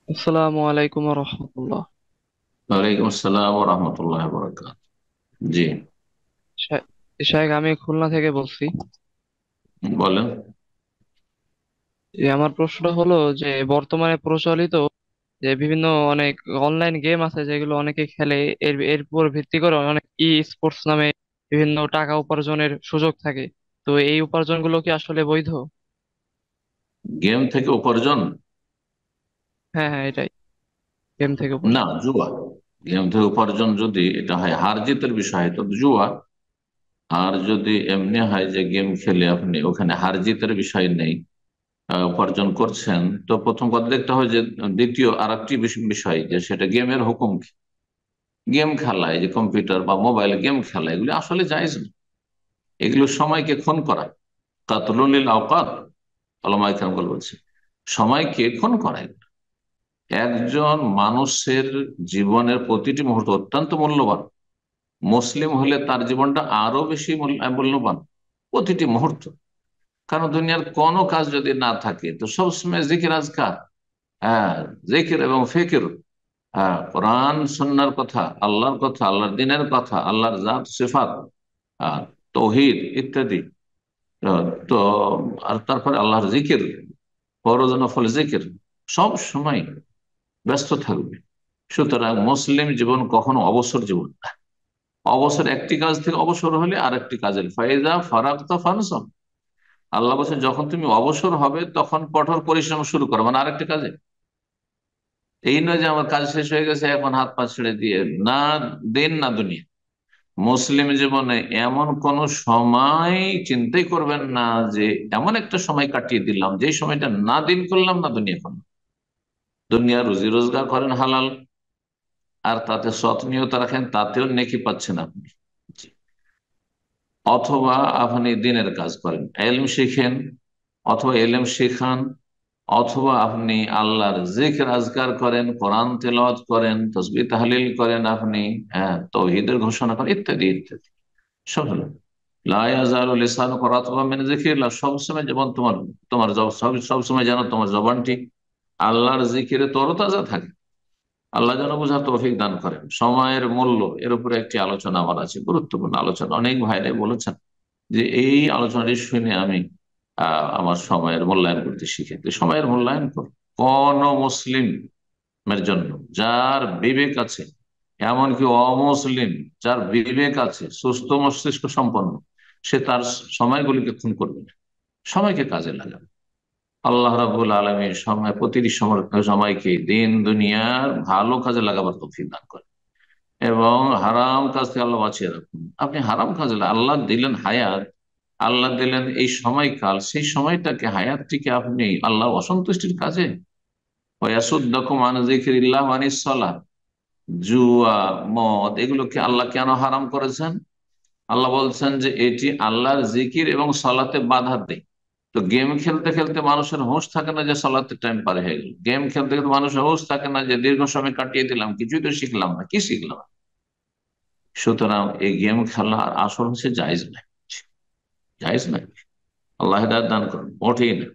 আসসালামু আলাইকুম রহমতুল্লাহ। ওয়ালাইকুম আসসালাম ওয়া রাহমাতুল্লাহি ওয়া বারাকাতুহু। জি, শাহেখ, আমি খুলনা থেকে বলছি। বলেন। যে আমার প্রশ্নটা হলো যে বর্তমানে প্রচলিত যে বিভিন্ন অনেক অনলাইন গেম আছে যেগুলো অনেকে খেলে, এর এর উপর ভিত্তি করে অনেক স্পোর্টস নামে বিভিন্ন টাকা উপার্জনের সুযোগ থাকে। তো এই উপার্জনগুলো কি আসলে বৈধ? গেম থেকে উপার্জন? হ্যাঁ হ্যাঁ, এটাই, গেম থেকে না, উপার্জন। জুয়া। গেম থেকে উপার্জন যদি এটা হয় হার জিতের বিষয়, তো জুয়া। আর যদি এমনি হয় যে গেম খেলে আপনি ওখানে হার জিতের বিষয় নেই, উপার্জন করছেন, তো প্রথম কথা দেখতে হয় যে দ্বিতীয় আর একটি বিষয় যে সেটা গেমের হুকুম কি। গেম খেলা, এই যে কম্পিউটার বা মোবাইল গেম খেলা, এগুলি আসলে জায়েজ না। এগুলো সময়কে খুন করা, কাতরুল আওকাত। আল্লামা ইকরাম বলছে সময়কে খুন করা। একজন মানুষের জীবনের প্রতিটি মুহূর্ত অত্যন্ত মূল্যবান। মুসলিম হলে তার জীবনটা আরো বেশি মূল্যবান, প্রতিটি মুহূর্ত। কারণ দুনিয়ার কোনো কাজ যদি না থাকে তো সবসময় জিকির আজকার, হ্যাঁ, জিকির এবং ফিকির, হ্যাঁ, কোরআন সুন্নাহর কথা, আল্লাহর কথা, আল্লাহর দিনের কথা, আল্লাহর জাত সিফাত, আর তৌহিদ ইত্যাদি। তো আর তারপরে আল্লাহর জিকির, ফরজ নফল জিকির, সব সময় ব্যস্ত থাকবে। সুতরাং মুসলিম জীবন কখনো অবসর জীবন না। অবসর একটি কাজ থেকে অবসর হলে আর একটি কাজের ফায়দা ফারাক্তা ফানসাম। আল্লাহ বলছেন যখন তুমি অবসর হবে তখন কঠোর পরিশ্রম শুরু করো, মানে আরেকটি কাজে। এই নয় যে আমার কাজ শেষ হয়ে গেছে এখন হাত পা ছেড়ে দিয়ে, না দিন না দুনিয়া। মুসলিম জীবনে এমন কোন সময় চিন্তাই করবেন না যে এমন একটা সময় কাটিয়ে দিলাম যে সময়টা না দিন করলাম না দুনিয়া করলাম। দুনিয়া রুজি রোজগার করেন হালাল, আর তাতে সৎ নিয়ত রাখেন, তাতেও নেকি পাচ্ছেন আপনি। জি। অথবা আপনি দিনের কাজ করেন, এলম শিখেন, অথবা এলেম শেখান, অথবা আপনি আল্লাহর জিকির আজকার করেন, কোরআন তেলাওয়াত করেন, তাসবিহ তাহলিল করেন আপনি, হ্যাঁ, তাওহীদের ঘোষণা করেন, ইত্যাদি ইত্যাদি। সব হলো লা ইয়াজালু লিসানুকা রাতবাম মিন যিকরিল্লাহ। সবসময় যেমন তোমার তোমার সবসময় যেন তোমার জবানটি আল্লাহর জিকিরে তরতাজা থাকে। আল্লাহ যেন বোঝার তৌফিক দান করেন। সময়ের মূল্য, এর উপরে একটি আলোচনা আমার আছে, গুরুত্বপূর্ণ আলোচনা। অনেক ভাইরাই বলেছেন যে এই আলোচনাটি শুনে আমি আমার সময়ের মূল্যায়ন করতে শিখেছি। সময়ের মূল্যায়ন কর কোন মুসলিমের জন্য যার বিবেক আছে, এমনকি অমুসলিম যার বিবেক আছে, সুস্থ মস্তিষ্ক সম্পন্ন, সে তার সময়গুলিকে খুন করবে না, সময়কে কাজে লাগাবে। আল্লাহ রাবুল আলমী সময়, প্রতিটি সময়কে দিন দুনিয়ার ভালো কাজে লাগাবার তৌফিক দান করে, এবং হারাম কাজ থেকে আল্লাহ বাঁচিয়ে রাখুন। আপনি হারাম কাজে আল্লাহ দিলেন হায়াত, আল্লাহ দিলেন এই সময়কাল, সেই সময়টাকে, হায়াতটিকে আপনি আল্লাহ অসন্তুষ্টির কাজে, ওয়াসুদ্দাকুম আন যিকরিল্লাহ ওয়া আনিস সালাহ, জুয়া, মদ, এগুলোকে আল্লাহ কেন হারাম করেছেন? আল্লাহ বলছেন যে এটি আল্লাহর জিকির এবং সালাতে বাধা দেয়। তো গেম খেলতে খেলতে মানুষের হুঁশ থাকে না যে সালাতের টাইম পার হয়ে গেল। গেম খেলতে খেলতে মানুষের হুঁশ থাকে না যে দীর্ঘ সময় কাটিয়ে দিলাম, কিছুই তো শিখলাম না, কি শিখলাম? সুতরাং এই গেম খেলা আর আসর হচ্ছে জায়েজ নাই, জায়েজ নাই। আল্লাহ হেদায়েত দান করুন, মোটেই না।